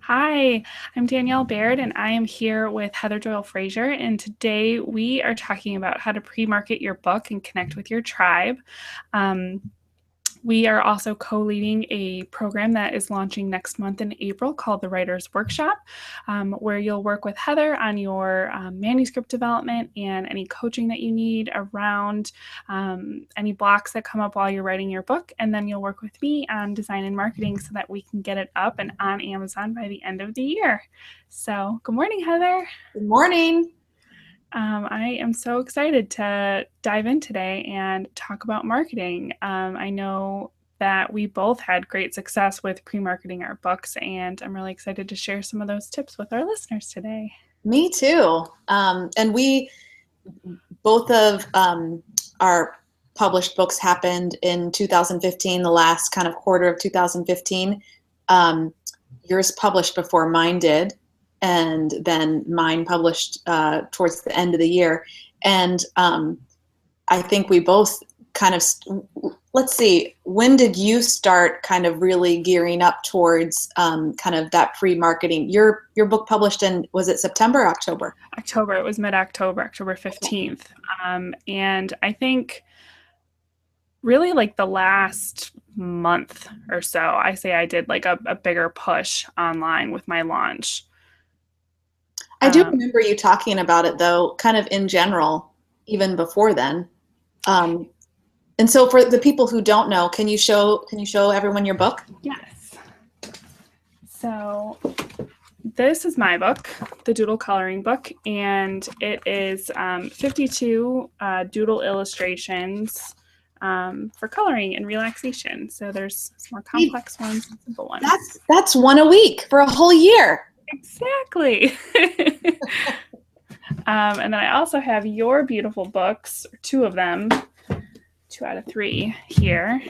Hi, I'm Danielle Baird, and I am here with Heather Doyle Frazier. And today we are talking about how to pre market your book and connect with your tribe. Um, we are also co leading a program that is launching next month in April called the Writer's Workshop, where you'll work with Heather on your manuscript development and any coaching that you need around any blocks that come up while you're writing your book. And then you'll work with me on design and marketing so that we can get it up and on Amazon by the end of the year. So, good morning, Heather. Good morning. I am so excited to dive in today and talk about marketing. I know that we both had great success with pre marketing our books, and I'm really excited to share some of those tips with our listeners today. Me too. And we both of our published books happened in 2015, the last kind of quarter of 2015. Yours published before mine did, and then mine published towards the end of the year. And I think we both kind of, let's see, when did you start kind of really gearing up towards kind of that pre-marketing? Your book published in, was it September or October? October, it was mid October, October 15th. And I think really like the last month or so, I say I did like a bigger push online with my launch. I do remember you talking about it though, kind of in general, even before then. Um, and so for the people who don't know, can you show everyone your book? Yes. So this is my book, the Doodle Coloring Book, and it is 52 doodle illustrations for coloring and relaxation. So there's some more complex ones and simple ones. That's one a week for a whole year. Exactly. And then I also have your beautiful books, two of them, 2 out of 3 here.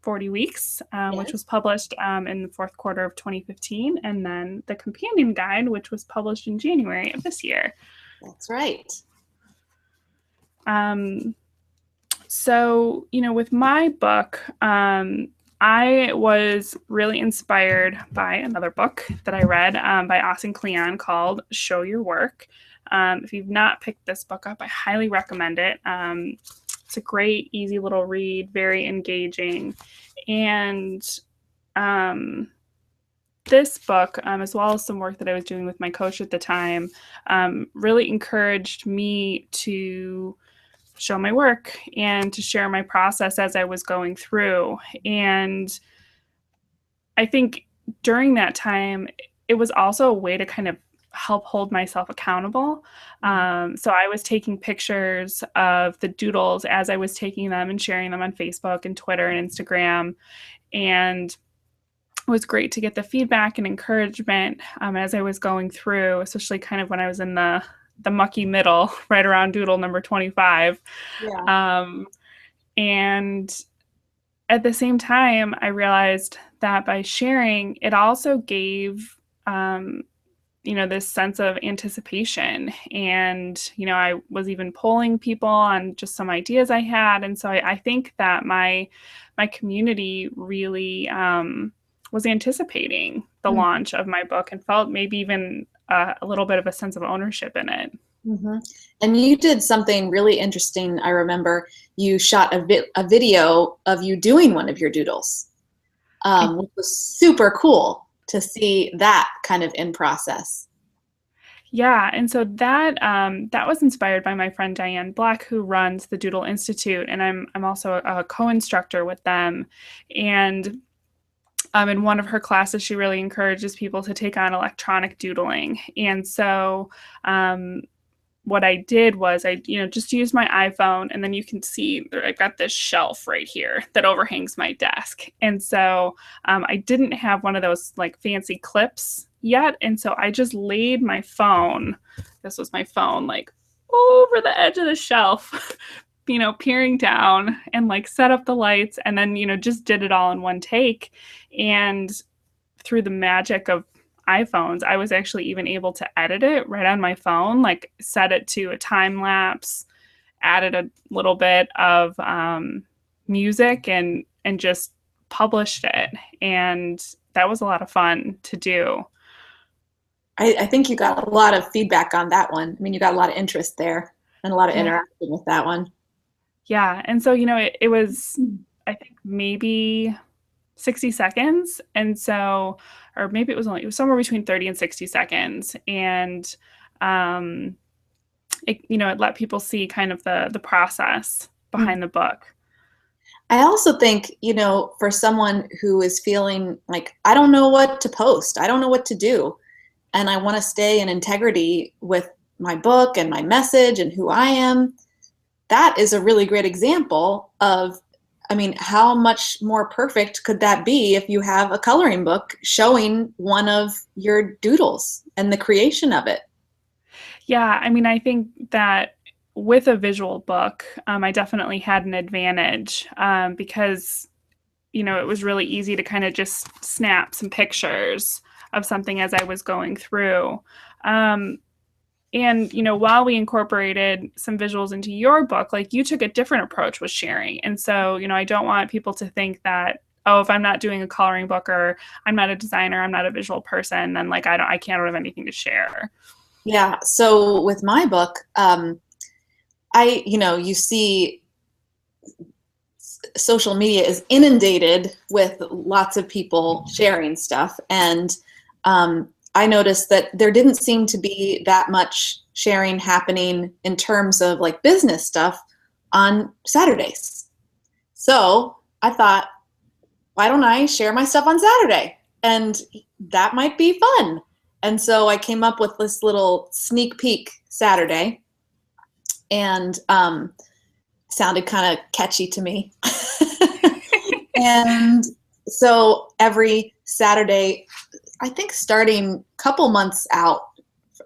40 Weeks, which was published in the fourth quarter of 2015, and then the companion guide, which was published in January of this year. That's right. So, with my book, I was really inspired by another book that I read by Austin Kleon called Show Your Work. If you've not picked this book up, I highly recommend it. It's a great, easy little read, very engaging. And this book, as well as some work that I was doing with my coach at the time, really encouraged me to show my work and to share my process as I was going through. And I think during that time, it was also a way to kind of help hold myself accountable. So I was taking pictures of the doodles as I was taking them and sharing them on Facebook and Twitter and Instagram. And it was great to get the feedback and encouragement as I was going through, especially kind of when I was in the mucky middle, right around doodle number 25. Yeah. And at the same time, I realized that by sharing, it also gave this sense of anticipation. And, I was even polling people on just some ideas I had. And so I think that my community really was anticipating the launch of my book and felt maybe even a little bit of a sense of ownership in it. Mm-hmm. And you did something really interesting. I remember you shot a video of you doing one of your doodles, which was super cool to see that kind of in process. Yeah, and so that was inspired by my friend Diane Black, who runs the Doodle Institute, and I'm also a co-instructor with them. And in one of her classes, she really encourages people to take on electronic doodling. And so what I did was I just used my iPhone, and then you can see I've got this shelf right here that overhangs my desk. And so I didn't have one of those like fancy clips yet. And so I just laid my phone, this was my phone, like over the edge of the shelf, peering down and like set up the lights and then, just did it all in one take. And through the magic of iPhones, I was actually even able to edit it right on my phone, like set it to a time lapse, added a little bit of music and just published it. And that was a lot of fun to do. I think you got a lot of feedback on that one. I mean, you got a lot of interest there and a lot of Yeah. interaction with that one. Yeah. And so, it was, I think maybe 60 seconds. And so, or maybe it was somewhere between 30 and 60 seconds. And, um, it let people see kind of the process behind the book. I also think, for someone who is feeling like, I don't know what to post, I don't know what to do, and I want to stay in integrity with my book and my message and who I am, that is a really great example of, I mean, how much more perfect could that be if you have a coloring book showing one of your doodles and the creation of it? Yeah, I mean, I think that with a visual book, I definitely had an advantage because, it was really easy to kind of just snap some pictures of something as I was going through. Um, and, while we incorporated some visuals into your book, like you took a different approach with sharing. And so, I don't want people to think that, oh, if I'm not doing a coloring book or I'm not a designer, I'm not a visual person, then like I can't have anything to share. Yeah. So with my book, you see social media is inundated with lots of people sharing stuff. And I noticed that there didn't seem to be that much sharing happening in terms of like business stuff on Saturdays. So I thought, why don't I share my stuff on Saturday? And that might be fun. And so I came up with this little sneak peek Saturday, and sounded kind of catchy to me. And so every Saturday, I think starting a couple months out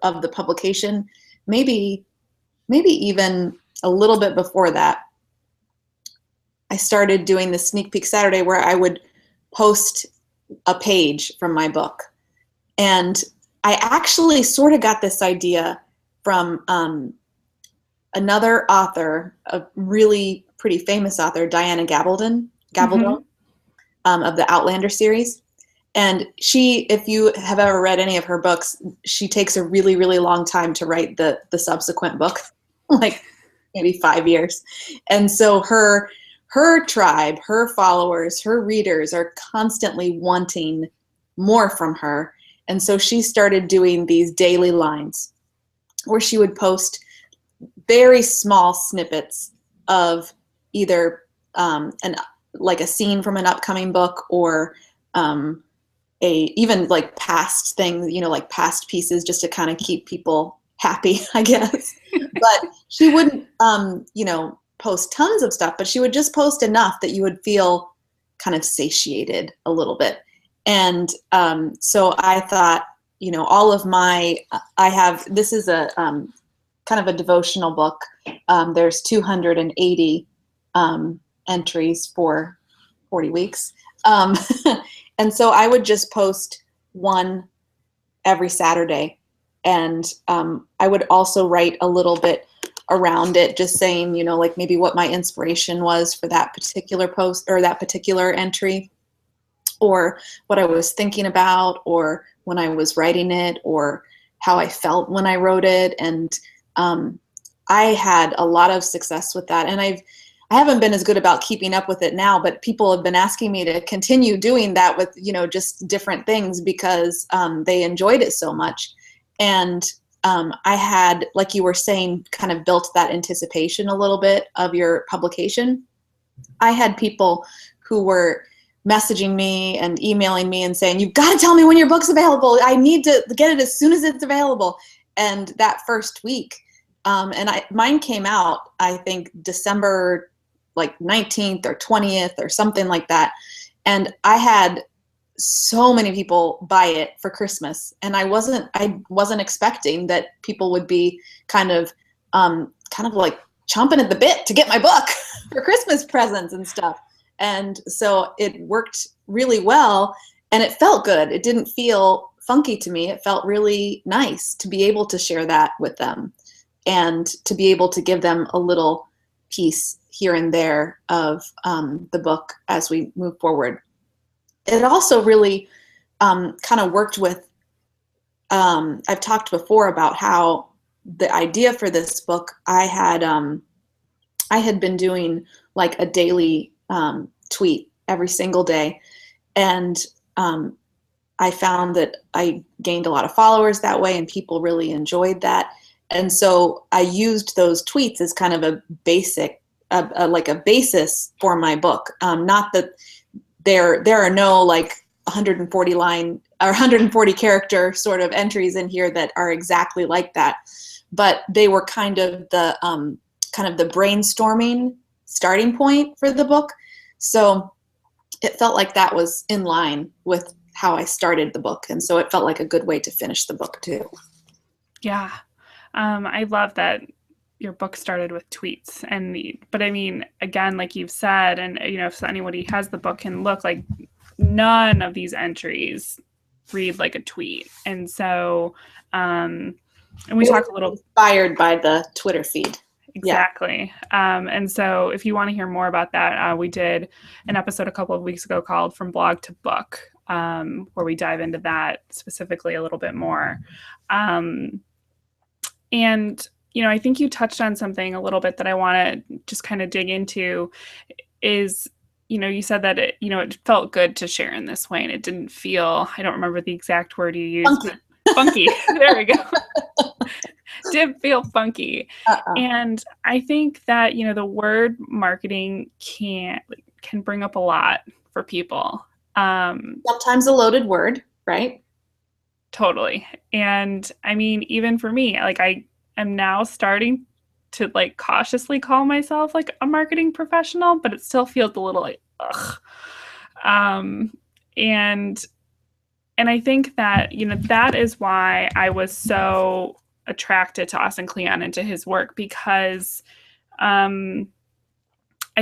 of the publication, maybe even a little bit before that, I started doing the sneak peek Saturday where I would post a page from my book. And I actually sort of got this idea from another author, a really pretty famous author, Diana Gabaldon, Mm-hmm. of the Outlander series. And she, if you have ever read any of her books, she takes a really, really long time to write the subsequent book, like maybe 5 years. And so her tribe, her followers, her readers are constantly wanting more from her. And so she started doing these daily lines where she would post very small snippets of either an like a scene from an upcoming book, or a even like past things, like past pieces, just to kind of keep people happy, I guess. But she wouldn't, post tons of stuff, but she would just post enough that you would feel kind of satiated a little bit. And so I thought, all of this is a kind of a devotional book. There's 280 entries for 40 weeks. Um, and so I would just post one every Saturday. And I would also write a little bit around it, just saying, like maybe what my inspiration was for that particular post or that particular entry, or what I was thinking about, or when I was writing it, or how I felt when I wrote it. And I had a lot of success with that. And I haven't been as good about keeping up with it now, but people have been asking me to continue doing that with, just different things, because they enjoyed it so much. And I had, like you were saying, kind of built that anticipation a little bit of your publication. I had people who were messaging me and emailing me and saying, you've got to tell me when your book's available. I need to get it as soon as it's available. And that first week, mine came out, I think December like 19th or 20th or something like that. And I had so many people buy it for Christmas, and I wasn't expecting that people would be kind of like chomping at the bit to get my book for Christmas presents and stuff. And so it worked really well, and it felt good. It didn't feel funky to me. It felt really nice to be able to share that with them, and to be able to give them a little piece here and there of the book as we move forward. It also really kind of worked with I've talked before about how the idea for this book, I had been doing like a daily tweet every single day, and um, I found that I gained a lot of followers that way, and people really enjoyed that. And so I used those tweets as kind of a basic, like a basis for my book. Not that there are no like 140 line or 140 character sort of entries in here that are exactly like that, but they were kind of the brainstorming starting point for the book. So it felt like that was in line with how I started the book, and so it felt like a good way to finish the book too. Yeah. I love that your book started with tweets but I mean, again, like you've said, and if anybody has the book can look, like none of these entries read like a tweet. And so, and we talk a little inspired by the Twitter feed. Exactly. And so if you want to hear more about that, we did an episode a couple of weeks ago called From Blog to Book, where we dive into that specifically a little bit more. And, I think you touched on something a little bit that I want to just kind of dig into is, you said that it felt good to share in this way, and it didn't feel, I don't remember the exact word you used, Funky. but funky. There we go. Did feel funky. And I think that, the word marketing can bring up a lot for people. Sometimes a loaded word, right? Totally. And I mean, even for me, like I am now starting to like cautiously call myself like a marketing professional, but it still feels a little like, ugh. Um, and I think that, that is why I was so attracted to Austin Kleon and to his work, because I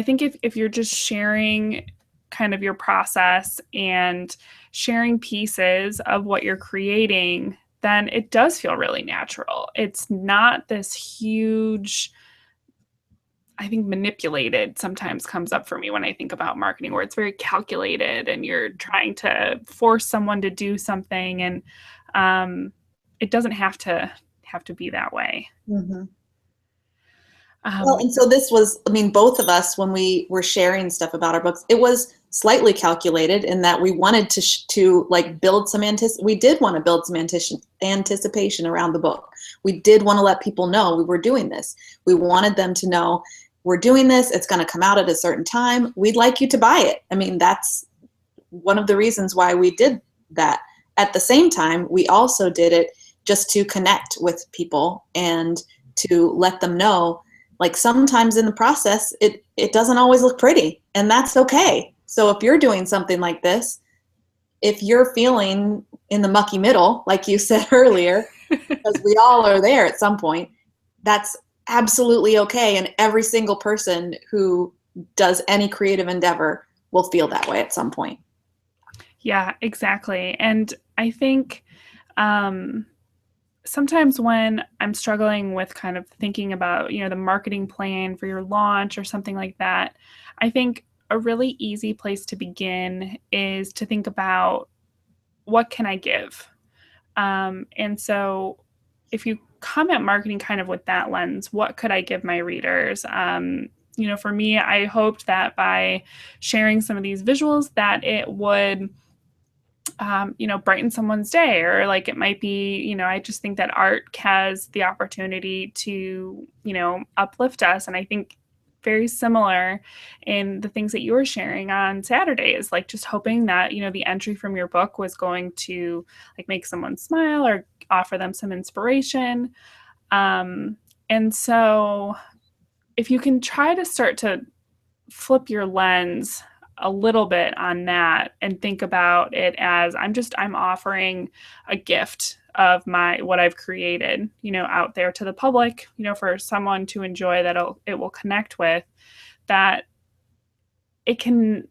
think if you're just sharing kind of your process and sharing pieces of what you're creating, then it does feel really natural. It's not this huge, I think manipulated sometimes comes up for me when I think about marketing, where it's very calculated and you're trying to force someone to do something, and it doesn't have to be that way. Mm-hmm. Well, and so this was, I mean, both of us, when we were sharing stuff about our books, it was slightly calculated in that we wanted to like build some we did want to build some anticipation around the book. We did want to let people know we were doing this. We wanted them to know we're doing this. It's going to come out at a certain time. We'd like you to buy it. I mean, that's one of the reasons why we did that. At the same time, we also did it just to connect with people and to let them know, like sometimes in the process, it doesn't always look pretty, and that's okay. So if you're doing something like this, if you're feeling in the mucky middle, like you said earlier, because we all are there at some point, that's absolutely okay. And every single person who does any creative endeavor will feel that way at some point. Yeah, exactly. And I think sometimes when I'm struggling with kind of thinking about, the marketing plan for your launch or something like that, I think a really easy place to begin is to think about, what can I give? And so if you come at marketing kind of with that lens, what could I give my readers? For me, I hoped that by sharing some of these visuals that it would brighten someone's day, or like it might be, I just think that art has the opportunity to, uplift us. And I think very similar in the things that you were sharing on Saturdays, like just hoping that, the entry from your book was going to like make someone smile or offer them some inspiration. And so if you can try to start to flip your lens a little bit on that and think about it as I'm offering a gift of what I've created, out there to the public, for someone to enjoy, that it will connect with, that it can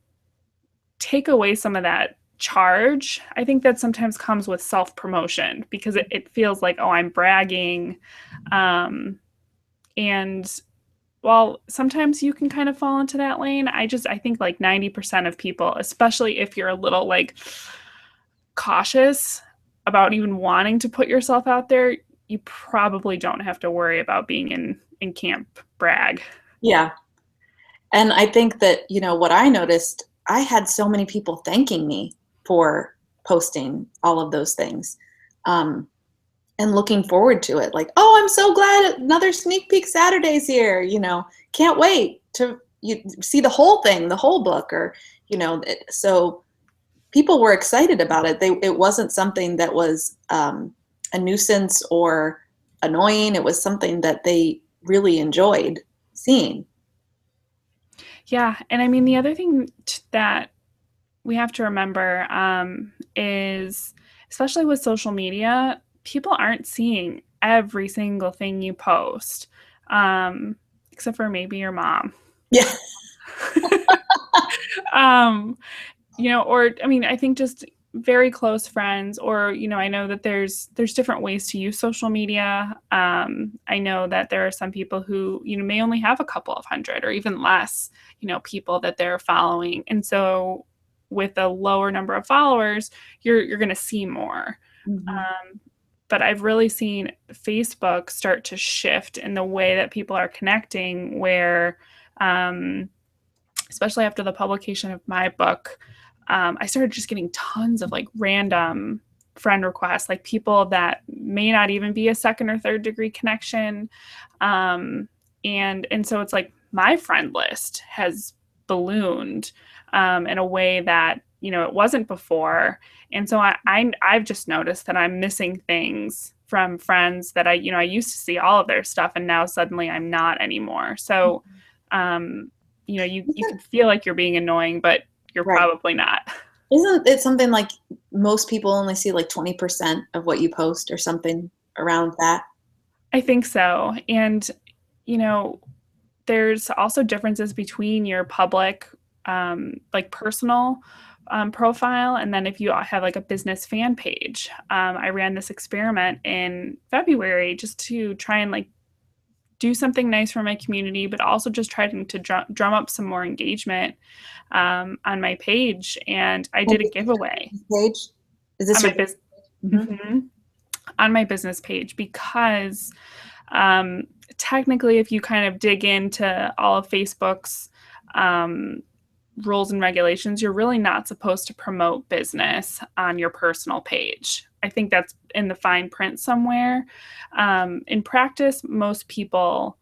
take away some of that charge. I think that sometimes comes with self-promotion, because it feels like, oh, I'm bragging. And while sometimes you can kind of fall into that lane, I think like 90% of people, especially if you're a little like cautious, about even wanting to put yourself out there, you probably don't have to worry about being in Camp Bragg. Yeah. And I think that, what I noticed, I had so many people thanking me for posting all of those things. And looking forward to it. Like, oh, I'm so glad another sneak peek Saturday's here. Can't wait to see the whole thing, the whole book, or so people were excited about it. It wasn't something that was a nuisance or annoying. It was something that they really enjoyed seeing. Yeah, and I mean the other thing that we have to remember is, especially with social media, people aren't seeing every single thing you post, except for maybe your mom. Yeah. um, or I mean, I think just very close friends, or I know that there's different ways to use social media. I know that there are some people who may only have a couple of hundred or even less, people that they're following, and so with a lower number of followers, you're going to see more. Mm-hmm. But I've really seen Facebook start to shift in the way that people are connecting, where especially after the publication of my book, I started just getting tons of like random friend requests, like people that may not even be a second or third degree connection. And so it's like my friend list has ballooned in a way that it wasn't before. And so I've just noticed that I'm missing things from friends that I used to see all of their stuff, and now suddenly I'm not anymore. So you can feel like you're being annoying, but you're Right. probably not. Isn't it something like most people only see like 20% of what you post or something around that? I think so. And, you know, there's also differences between your public, like personal profile, and then if you have like a business fan page. I ran this experiment in February just to try and like do something nice for my community, but also just trying to drum up some more engagement on my page. And I And did a is this your giveaway business page? Is on this my your business. business? Mm-hmm. On my business page, because um, technically, if you kind of dig into all of Facebook's um, rules and regulations, you're really not supposed to promote business on your personal page. I think that's in the fine print somewhere. In practice, most people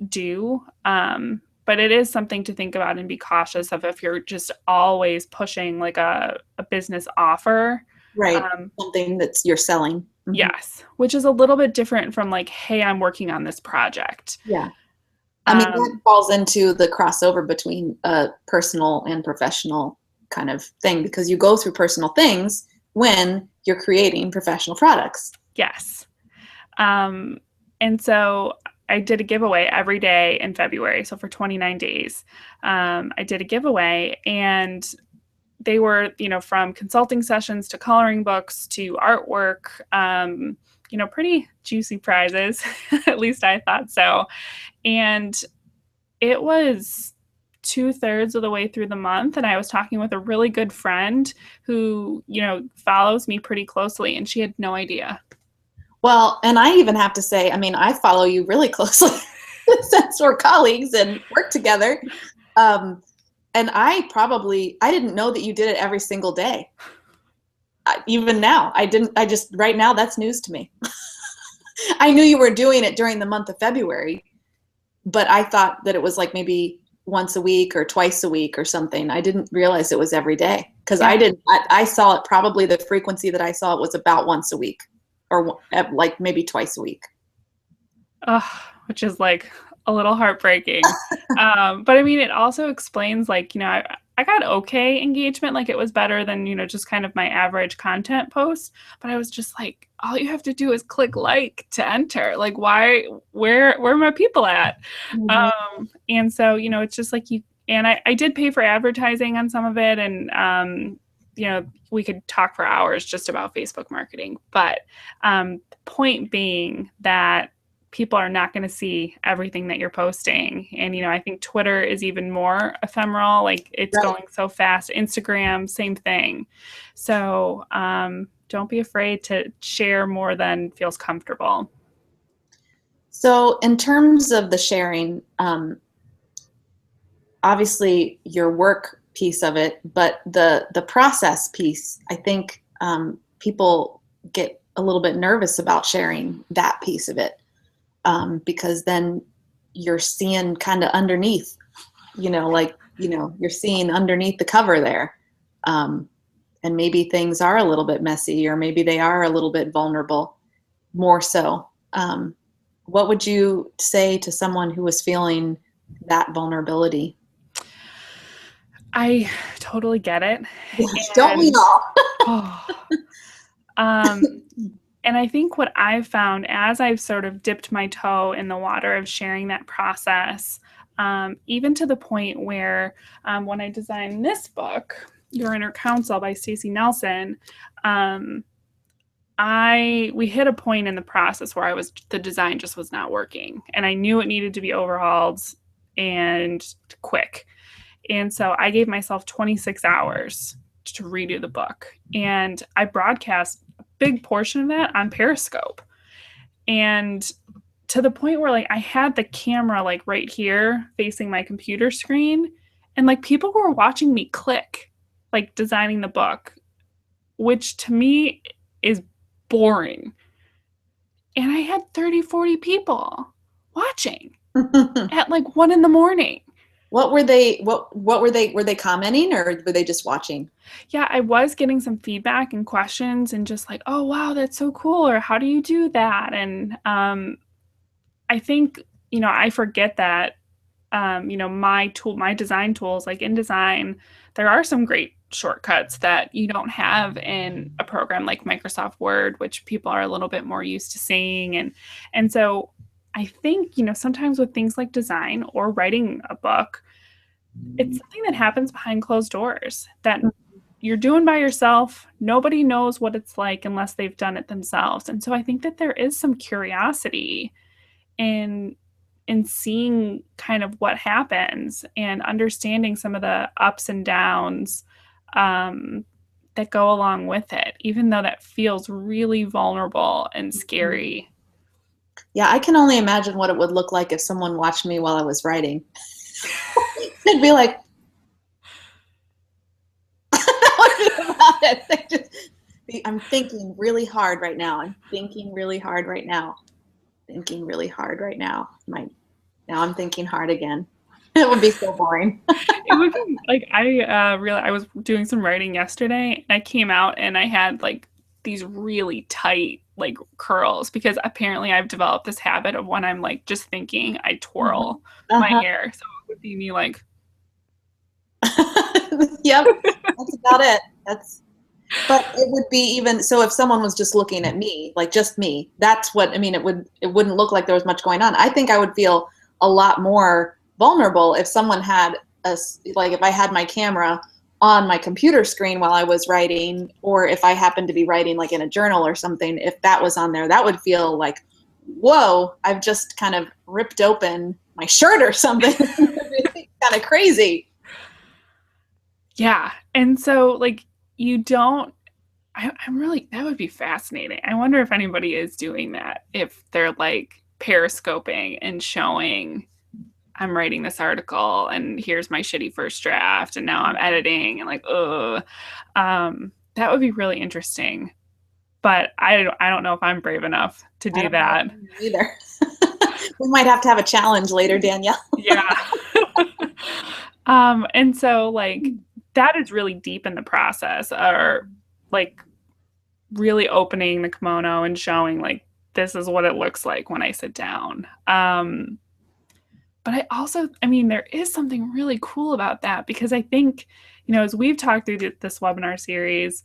do. But it is something to think about and be cautious of if you're just always pushing like a business offer. Right. Um, Something that's you're selling. Hmm. yes, which is a little bit different from like, hey, I'm working on this project. Yeah. I mean, Um, that falls into the crossover between a personal and professional kind of thing because you go through personal things when you're creating professional products. yes. Um, and so I did a giveaway every day in February. So for 29 days, I did a giveaway, and they were, from consulting sessions to coloring books to artwork, pretty juicy prizes. At least I thought so. And it was 2/3 of the way through the month, and I was talking with a really good friend who, follows me pretty closely, and she had no idea. Well, and I even have to say, I mean, I follow you really closely since we're colleagues and work together. Um, and I didn't know that you did it every single day. Even now, I didn't, I just, right now, that's news to me. I knew you were doing it during the month of February, but I thought that it was like maybe once a week or twice a week or something. I didn't realize it was every day because Yeah. I saw it probably the frequency that I saw it was about once a week or like maybe twice a week. Which is like a little heartbreaking. But I mean, it also explains like, I got okay engagement. Like it was better than, just kind of my average content post. But I was just like, all you have to do is click like to enter. Like, where are my people at? Mhm. And so, it's just like and I did pay for advertising on some of it. And, we could talk for hours just about Facebook marketing. But the point being that people are not going to see everything that you're posting. And, I think Twitter is even more ephemeral. Like it's Right. going so fast. Instagram, same thing. So, don't be afraid to share more than feels comfortable. So, in terms of the sharing, obviously your work piece of it, but the process piece, I think people get a little bit nervous about sharing that piece of it, because then you're seeing kind of underneath, you're seeing underneath the cover there. Um, and maybe things are a little bit messy, or maybe they are a little bit vulnerable, more so. What would you say to someone who was feeling that vulnerability? I totally get it. Don't we And all? oh, um, and I think what I've found as I've sort of dipped my toe in the water of sharing that process, even to the point where when I designed this book, Your Inner Counsel by Stacey Nelson, um, we hit a point in the process where the design just was not working, and I knew it needed to be overhauled and quick. And so I gave myself 26 hours to redo the book. And I broadcast a big portion of that on Periscope. And to the point where like I had the camera like right here facing my computer screen, and like people were watching me click, like designing the book, which to me is boring. And I had 30, 40 people watching at like 1 in the morning. Were they commenting, or were they just watching? Yeah, I was getting some feedback and questions and just like, oh, wow, that's so cool. Or how do you do that? And I think, I forget that, my design tools, like InDesign, there are some great shortcuts that you don't have in a program like Microsoft Word, which people are a little bit more used to seeing. And so I think, sometimes with things like design or writing a book, it's something that happens behind closed doors that you're doing by yourself. Nobody knows what it's like unless they've done it themselves. And so I think that there is some curiosity in seeing kind of what happens and understanding some of the ups and downs that go along with it, even though that feels really vulnerable and scary. Yeah, I can only imagine what it would look like if someone watched me while I was writing. They'd be like, "What about it?" I'm thinking really hard right now. I'm thinking really hard right now. Thinking really hard right now. Now I'm thinking hard again. It would be so boring. It would be like I was doing some writing yesterday and I came out and I had like these really tight like curls because apparently I've developed this habit of when I'm like just thinking, I Mhm. twirl my Uh-huh. hair. So it would be me like Yep, that's about it. But it would be even so if someone was just looking at me, like just me, that's what I mean. It wouldn't look like there was much going on. I think I would feel a lot more vulnerable if someone had like if I had my camera on my computer screen while I was writing, or if I happened to be writing like in a journal or something, if that was on there, that would feel like, whoa, I've just kind of ripped open my shirt or something. Kind of crazy. yeah. And so like you don't I'm really that would be fascinating. I wonder if anybody is doing that, if they're like periscoping and showing I'm writing this article and here's my shitty first draft and now I'm editing and like, ugh. That would be really interesting. But I don't know if I'm brave enough to I do don't know that. either. We might have to have a challenge later, Danielle. Yeah. And so like that is really deep in the process, or like really opening the kimono and showing like this is what it looks like when I sit down. But I mean, there is something really cool about that because I think, as we've talked through this webinar series,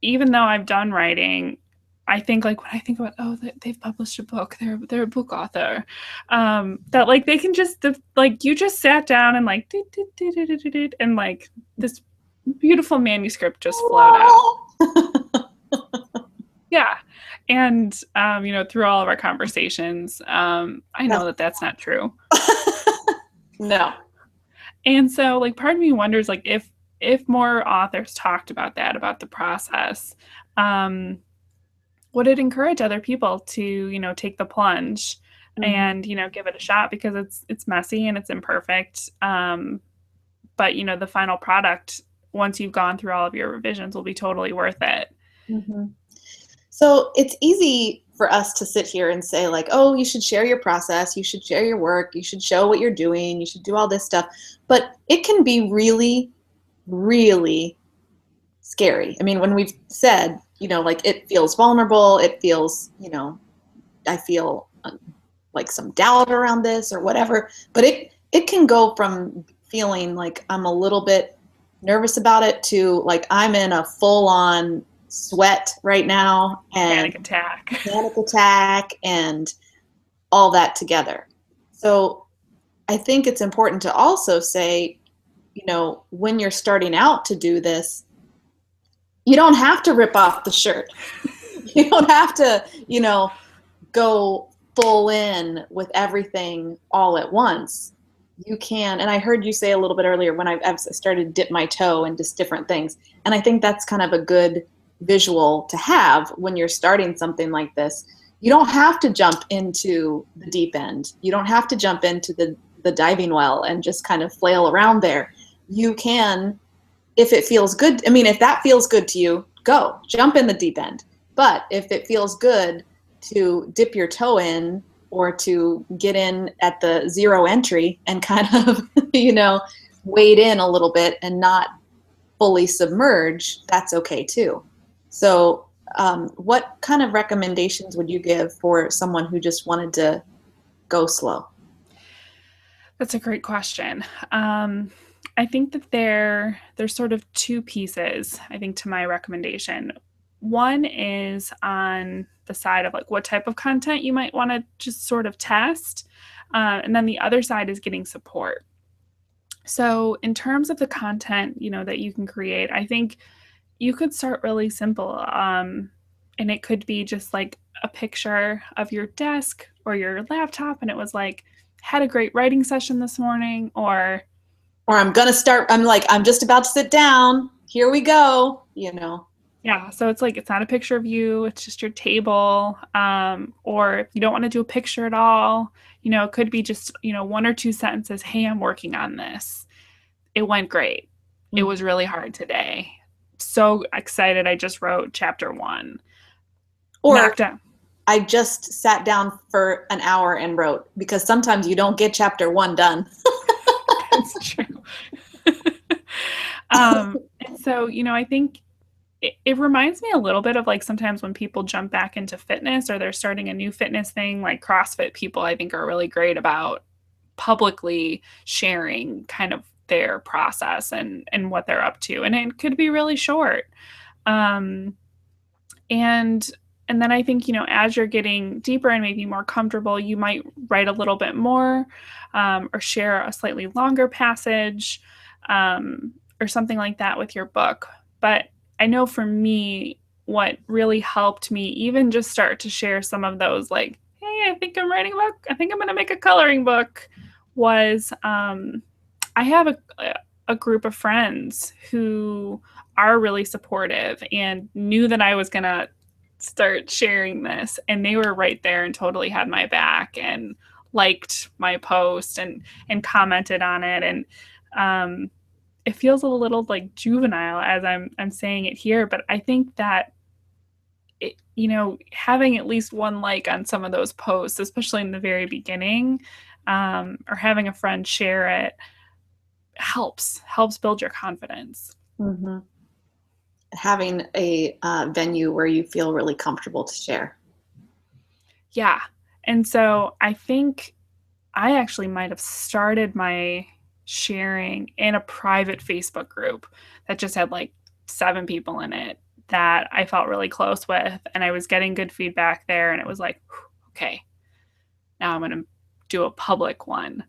even though I've done writing, I think like when I think about, oh, they've published a book, they're a book author, that like they can just like you just sat down and like and like this beautiful manuscript just flowed out. Yeah. And, through all of our conversations, I know that that's not true. No. And so, like, part of me wonders, like, if more authors talked about that, about the process, would it encourage other people to, take the plunge Mm-hmm. and, give it a shot because it's messy and it's imperfect. But, the final product, once you've gone through all of your revisions, will be totally worth it. Mm-hmm. So it's easy for us to sit here and say, like, oh, you should share your process, you should share your work, you should show what you're doing, you should do all this stuff. But it can be really, really scary. I mean, when we've said, like it feels vulnerable, it feels, I feel like some doubt around this or whatever, but it can go from feeling like I'm a little bit nervous about it to like I'm in a full on sweat right now and Panic attack. panic attack and all that together. So I think it's important to also say, when you're starting out to do this, you don't have to rip off the shirt. You don't have to, go full in with everything all at once. You can, and I heard you say a little bit earlier when I've started to dip my toe into different things. And I think that's kind of a good visual to have when you're starting something like this. You don't have to jump into the deep end. You don't have to jump into the diving well and just kind of flail around there. You can, if it feels good. I mean, if that feels good to you, go jump in the deep end. But if it feels good to dip your toe in or to get in at the zero entry and kind of, wade in a little bit and not fully submerge, that's okay too. So, what kind of recommendations would you give for someone who just wanted to go slow? That's a great question. I think that there's sort of two pieces, I think, to my recommendation. One is on the side of like what type of content you might want to just sort of test. And then the other side is getting support. So in terms of the content, that you can create, I think you could start really simple. And it could be just like a picture of your desk or your laptop, and it was like, had a great writing session this morning, or Or I'm just about to sit down. Here we go. yeah, so it's like it's not a picture of you, it's just your table. Or if you don't want to do a picture at all, it could be just, one or two sentences. Hey, I'm working on this. It went great. It Mhm. was really hard today. So excited. I just wrote chapter one. Or Knocked out. I just sat down for an hour and wrote because sometimes you don't get chapter one done. That's true. And so, I think it reminds me a little bit of like sometimes when people jump back into fitness or they're starting a new fitness thing, like CrossFit people, I think are really great about publicly sharing kind of their process and what they're up to. And it could be really short. Um, and and then I think, as you're getting deeper and maybe more comfortable, you might write a little bit more, or share a slightly longer passage, or something like that with your book. But I know for me, what really helped me even just start to share some of those, like, hey, I think I'm writing a book. I think I'm going to make a coloring book, was I have a group of friends who are really supportive and knew that I was going to start sharing this, and they were right there and totally had my back and liked my post and commented on it. And it feels a little like juvenile as I'm saying it here, but I think that having at least one like on some of those posts, especially in the very beginning, or having a friend share it, helps build your confidence. Mm-hmm. Having a venue where you feel really comfortable to share. Yeah. And so I think I actually might have started my sharing in a private Facebook group that just had like 7 people in it that I felt really close with. And I was getting good feedback there. And it was like, okay, now I'm going to do a public one.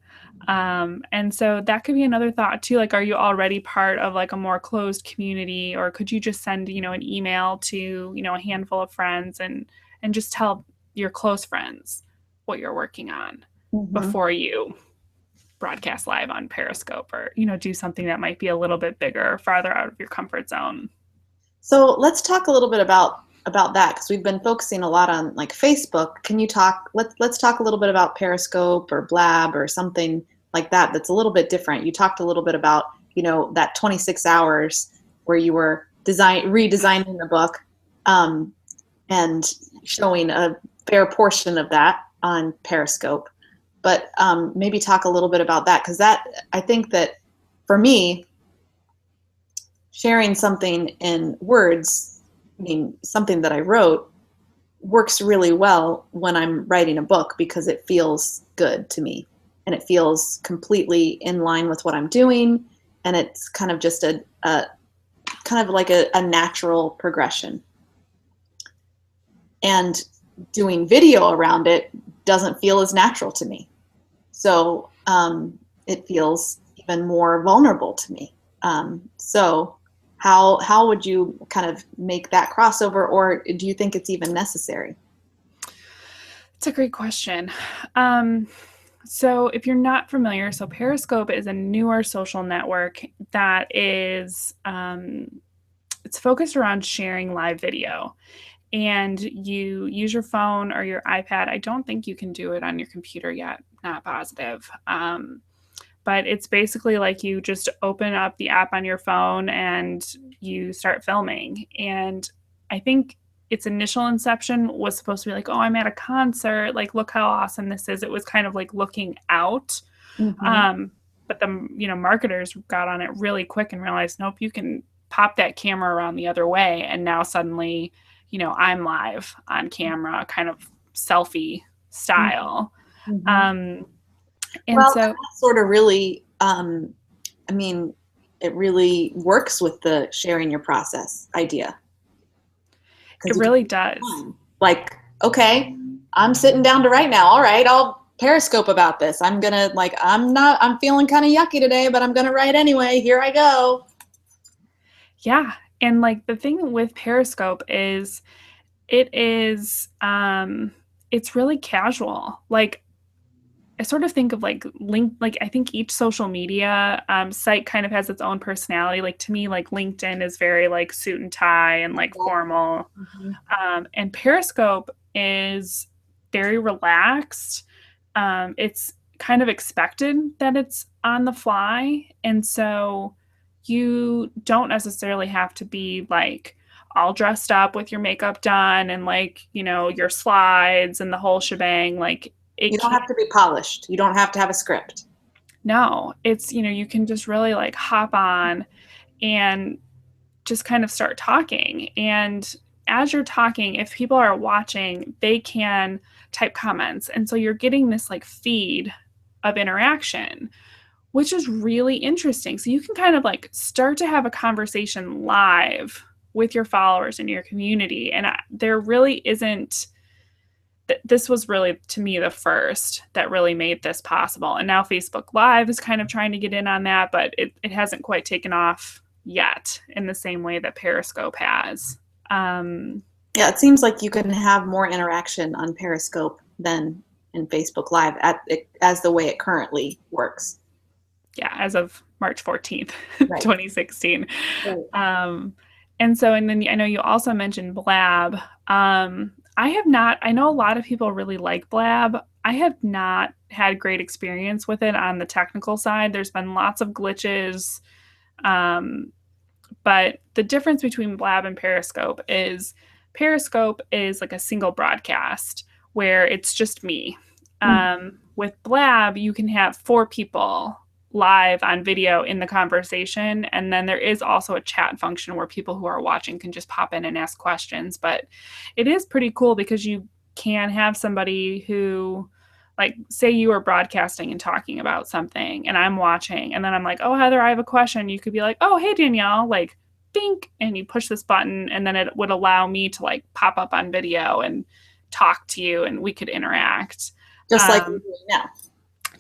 And so that could be another thought too. Like, are you already part of like a more closed community, or could you just send, an email to, a handful of friends and just tell your close friends what you're working on Mm-hmm. before you broadcast live on Periscope, or, do something that might be a little bit bigger or farther out of your comfort zone. So let's talk a little bit about that because we've been focusing a lot on like Facebook. Can you talk? Let's talk a little bit about Periscope or Blab or something like that. That's a little bit different. You talked a little bit about that 26 hours where you were redesigning the book, um, and showing a fair portion of that on Periscope. But maybe talk a little bit about that because that I think that for me sharing something in words, I mean, something that I wrote, works really well when I'm writing a book because it feels good to me and it feels completely in line with what I'm doing. And it's kind of just a kind of like a natural progression. And doing video around it doesn't feel as natural to me. So it feels even more vulnerable to me. So how would you kind of make that crossover, or do you think it's even necessary? It's a great question. Um, so, if you're not familiar, so Periscope is a newer social network that is it's focused around sharing live video, and you use your phone or your iPad. I don't think you can do it on your computer yet. Not positive. But it's basically like you just open up the app on your phone and you start filming. And I think its initial inception was supposed to be like, oh, I'm at a concert. Like, look how awesome this is. It was kind of like looking out. Mm-hmm. Um, but the marketers got on it really quick and realized, nope, you can pop that camera around the other way. And now suddenly, I'm live on camera, kind of selfie style. Mm-hmm. Um, and Well, so that sort of really, I mean, it really works with the sharing your process idea because it you can really do it does. online. Like, okay, I'm sitting down to write now. All right, I'll Periscope about this. I'm feeling kind of yucky today, but I'm gonna write anyway. Here I go. Yeah. And like the thing with Periscope is it is it's really casual. Like I sort of think of like I think each social media site kind of has its own personality. Like to me, like LinkedIn is very like suit and tie and like formal. Mm-hmm. And Periscope is very relaxed. It's kind of expected that it's on the fly. And so you don't necessarily have to be like all dressed up with your makeup done and like, your slides and the whole shebang. Like You it don't can have to be polished. You don't have to have a script. no, it's, you can just really like hop on and just kind of start talking. And as you're talking, if people are watching, they can type comments. And so you're getting this like feed of interaction, which is really interesting. So you can kind of like start to have a conversation live with your followers in your community. And there really isn't. This was really to me the first that really made this possible. And now Facebook Live is kind of trying to get in on that, but it hasn't quite taken off yet in the same way that Periscope has. Um, Yeah, it seems like you can have more interaction on Periscope than in Facebook Live as the way it currently works. yeah, as of March 14th, Right. 2016. Right. Um, and then I know you also mentioned Blab. I have not, I know a lot of people really like Blab. I have not had great experience with it on the technical side. There's been lots of glitches. Um, but the difference between Blab and Periscope is like a single broadcast where it's just me. Mm. With Blab, you can have four people live on video in the conversation. And then there is also a chat function where people who are watching can just pop in and ask questions. But it is pretty cool because you can have somebody who, like, say you are broadcasting and talking about something, and I'm watching, and then I'm like, oh, Heather, I have a question. You could be like, oh, hey, Danielle, like, bink, and you push this button, and then it would allow me to, like, pop up on video and talk to you, and we could interact. Just like we're Um, doing now.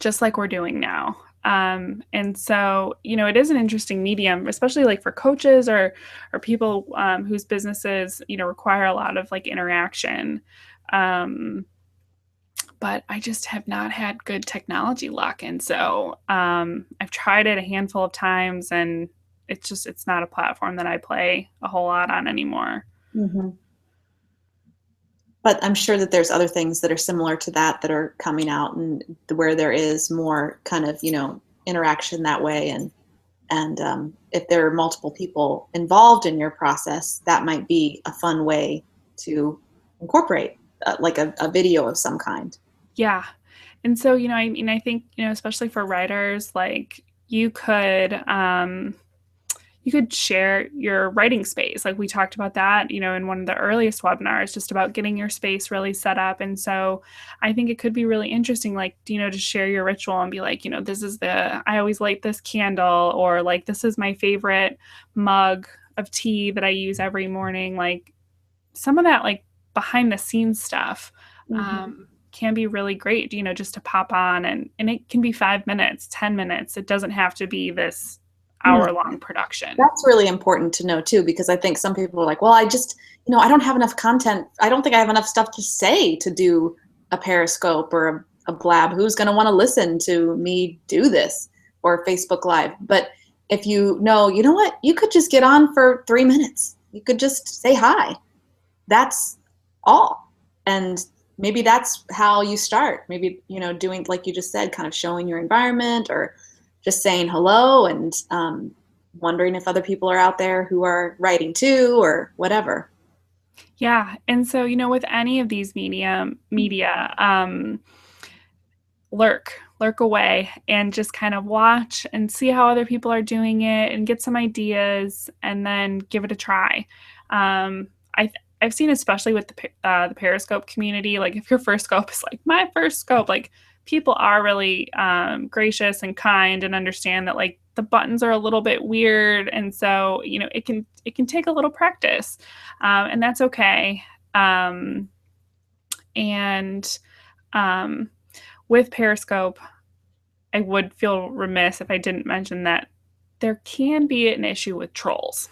just like we're doing now. And so, it is an interesting medium, especially like for coaches or people whose businesses, require a lot of like interaction. Um, but I just have not had good technology luck. And so I've tried it a handful of times and it's not a platform that I play a whole lot on anymore. Hmm. But I'm sure that there's other things that are similar to that that are coming out, and where there is more kind of, interaction that way. And if there are multiple people involved in your process, that might be a fun way to incorporate like a video of some kind. Yeah. And so, I mean, I think, especially for writers, like you could share your writing space. Like we talked about that, in one of the earliest webinars, just about getting your space really set up. And so I think it could be really interesting, like, to share your ritual and be like, I always light this candle, or like, this is my favorite mug of tea that I use every morning. Like some of that, like behind the scenes stuff, Hmm. can be really great, just to pop on, and it can be 5 minutes, 10 minutes. It doesn't have to be this hour-long production. That's really important to know too, because I think some people are like, well, I don't have enough content. I don't think I have enough stuff to say to do a Periscope or a blab. Who's going to want to listen to me do this, or Facebook Live? But if you know what, you could just get on for 3 minutes. You could just say hi. That's all. And maybe that's how you start. Maybe, doing, like you just said, kind of showing your environment, or just saying hello, and wondering if other people are out there who are writing too, or whatever. Yeah. And so, with any of these media, lurk away and just kind of watch and see how other people are doing it and get some ideas and then give it a try. I've seen, especially with the Periscope community, like if your first scope is like my first scope, like people are really gracious and kind and understand that like the buttons are a little bit weird, and so it can take a little practice, and that's okay. And um, with Periscope, I would feel remiss if I didn't mention that there can be an issue with trolls.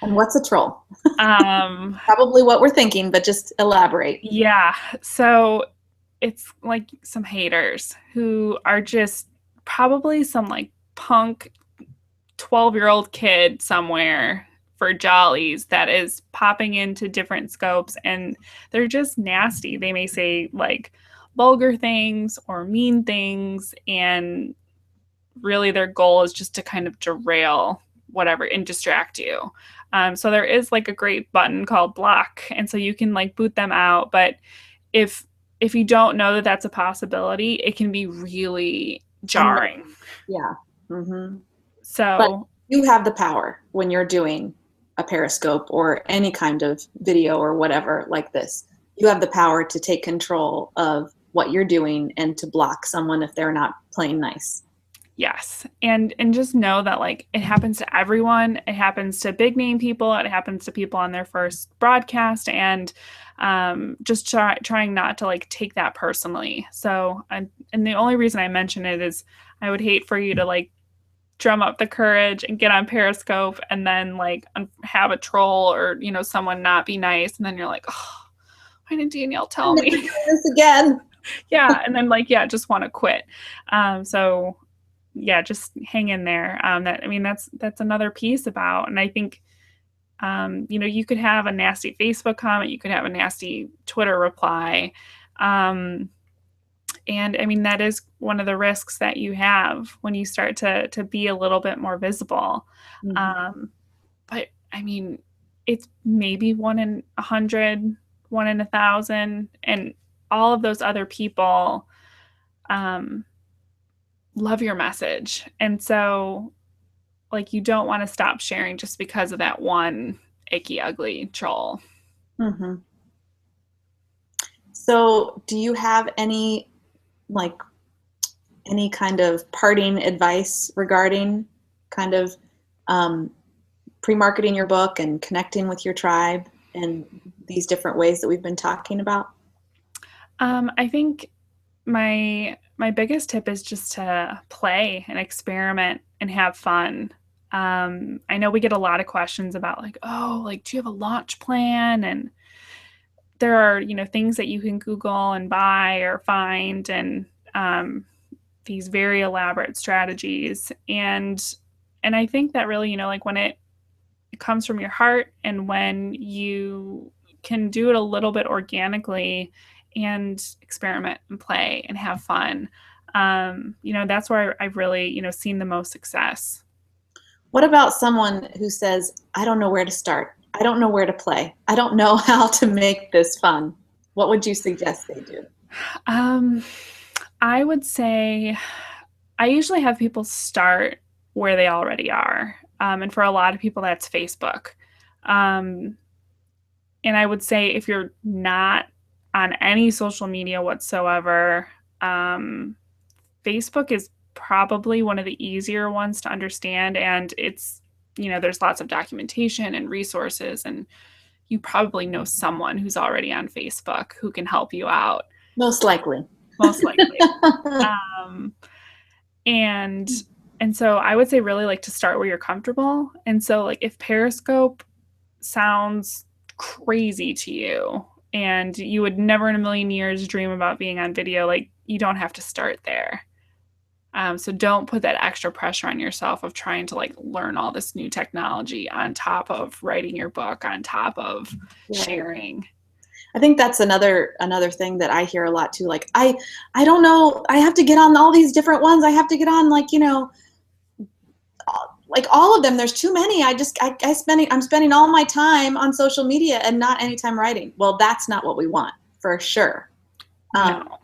And what's a troll? Um, Probably what we're thinking, but just elaborate. yeah, so it's like some haters who are just probably some like punk 12-year-old kid somewhere for jollies that is popping into different scopes, and they're just nasty. They may say like vulgar things or mean things, and really their goal is just to kind of derail whatever and distract you. So there is like a great button called block, and so you can like boot them out. But if if you don't know that that's a possibility, it can be really And jarring. yeah. Hmm. But So you have the power when you're doing a Periscope or any kind of video or whatever like this. You have the power to take control of what you're doing and to block someone if they're not playing nice. yes, and just know that like it happens to everyone. It happens to big name people. It happens to people on their first broadcast, and just trying not to like take that personally. So, and the only reason I mention it is I would hate for you to like drum up the courage and get on Periscope and then like have a troll or someone not be nice, and then you're like, oh, why didn't Danielle I'm tell never me? doing this again. Yeah, and then like yeah, just want to quit. So yeah, just hang in there. That I mean, that's another piece about, and I think you could have a nasty Facebook comment, you could have a nasty Twitter reply, um, and I mean that is one of the risks that you have when you start to be a little bit more visible. Mhm. Um, but I mean, it's maybe 1 in 100, 1 in 1,000, and all of those other people um, love your message. And so, like, you don't want to stop sharing just because of that one icky, ugly troll. Mhm. So, do you have like any kind of parting advice regarding kind of um, pre-marketing your book and connecting with your tribe and these different ways that we've been talking about? I think my biggest tip is just to play and experiment and have fun. I know we get a lot of questions about like, oh, like, do you have a launch plan? And there are, things that you can Google and buy or find, and these very elaborate strategies. And And I think that really, like when it comes from your heart and when you can do it a little bit organically and experiment and play and have fun, that's where I've really, seen the most success. What about someone who says, I don't know where to start? I don't know where to play. I don't know how to make this fun. What would you suggest they do? Um, I would say I usually have people start where they already are. And for a lot of people, that's Facebook. Um, and I would say if you're not on any social media whatsoever, um, Facebook is probably one of the easier ones to understand. And there's lots of documentation and resources, and you probably know someone who's already on Facebook who can help you out, Most likely. most likely. Um, and and so I would say really like to start where you're comfortable. And so like if Periscope sounds crazy to you and you would never in a million years dream about being on video, like you don't have to start there. So don't put that extra pressure on yourself of trying to like learn all this new technology on top of writing your book, on top of Right. sharing. I think that's another thing that I hear a lot too. Like I don't know. I have to get on all these different ones. I have to get on like all of them. There's too many. I'm spending all my time on social media and not any time writing. Well, that's not what we want for sure. Um, No.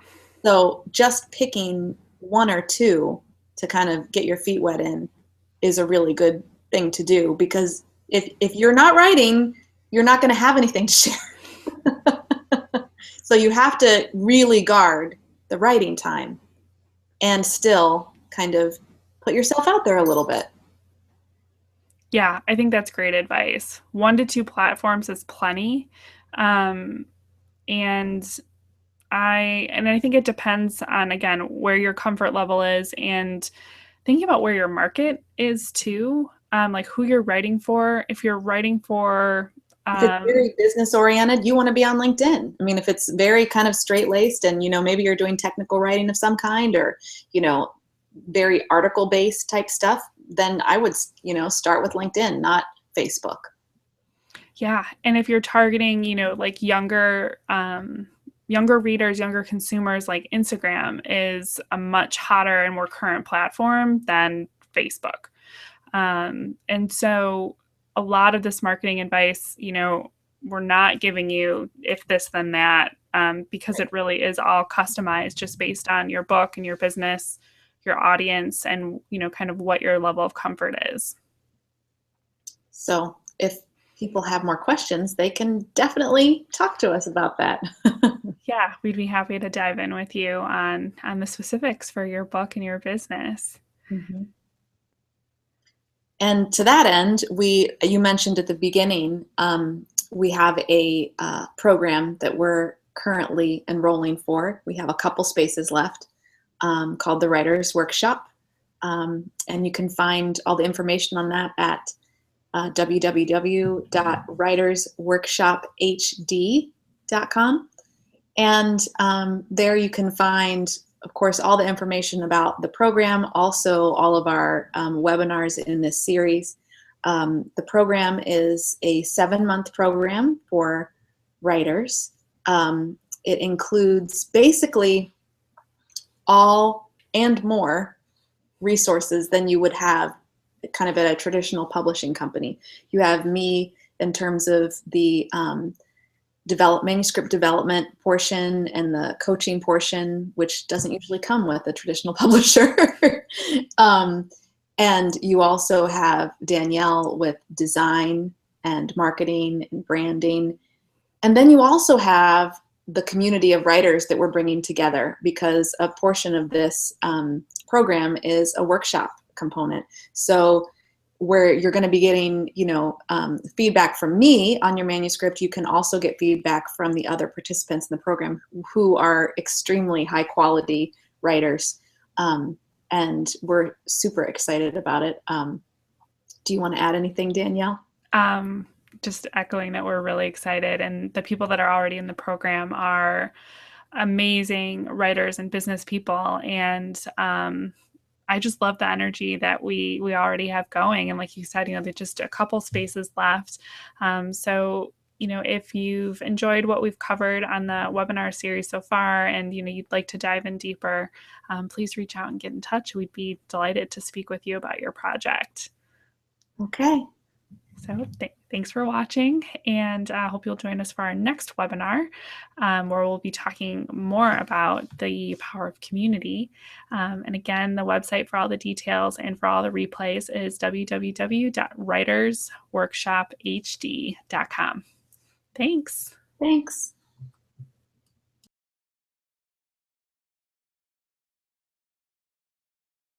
so just picking one or two to kind of get your feet wet in is a really good thing to do, because if you're not writing, you're not going to have anything to share. So you have to really guard the writing time and still kind of put yourself out there a little bit. Yeah, I think that's great advice. 1 to 2 platforms is plenty. Um, and I think it depends on again where your comfort level is and thinking about where your market is too. Like who you're writing for. If you're writing for If it's um, very business oriented, you want to be on LinkedIn. I mean, if it's very kind of straight laced and, maybe you're doing technical writing of some kind, or, very article based type stuff, then I would, start with LinkedIn, not Facebook. yeah, and if you're targeting, like younger readers, younger consumers, like Instagram is a much hotter and more current platform than Facebook. And so a lot of this marketing advice, we're not giving you if this, then that, because it really is all customized just based on your book and your business, your audience, and, kind of what your level of comfort is. So if people have more questions, they can definitely talk to us about that. Yeah, we'd be happy to dive in with you on the specifics for your book and your business. Mhm. And to that end, you mentioned at the beginning, we have a program that we're currently enrolling for. We have a couple spaces left, called the Writers Workshop. And you can find all the information on that at www.writersworkshophd.com. And there you can find, of course, all the information about the program, also all of our webinars in this series. The program is a 7-month program for writers. It includes basically all and more resources than you would have kind of at a traditional publishing company. You have me in terms of the manuscript development portion and the coaching portion, which doesn't usually come with a traditional publisher. And you also have Danielle with design and marketing and branding. And then you also have the community of writers that we're bringing together, because a portion of this program is a workshop component. So where you're going to be getting, feedback from me on your manuscript, you can also get feedback from the other participants in the program who are extremely high quality writers. And we're super excited about it. Do you want to add anything, Danielle? Um, just echoing that we're really excited, and the people that are already in the program are amazing writers and business people, and I just love the energy that we already have going. And like you said, there's just a couple spaces left. So if you've enjoyed what we've covered on the webinar series so far, and you'd like to dive in deeper, please reach out and get in touch. We'd be delighted to speak with you about your project. Okay. So thanks for watching, and I hope you'll join us for our next webinar, where we'll be talking more about the power of community. And again, the website for all the details and for all the replays is www.writersworkshophd.com. Thanks. Thanks.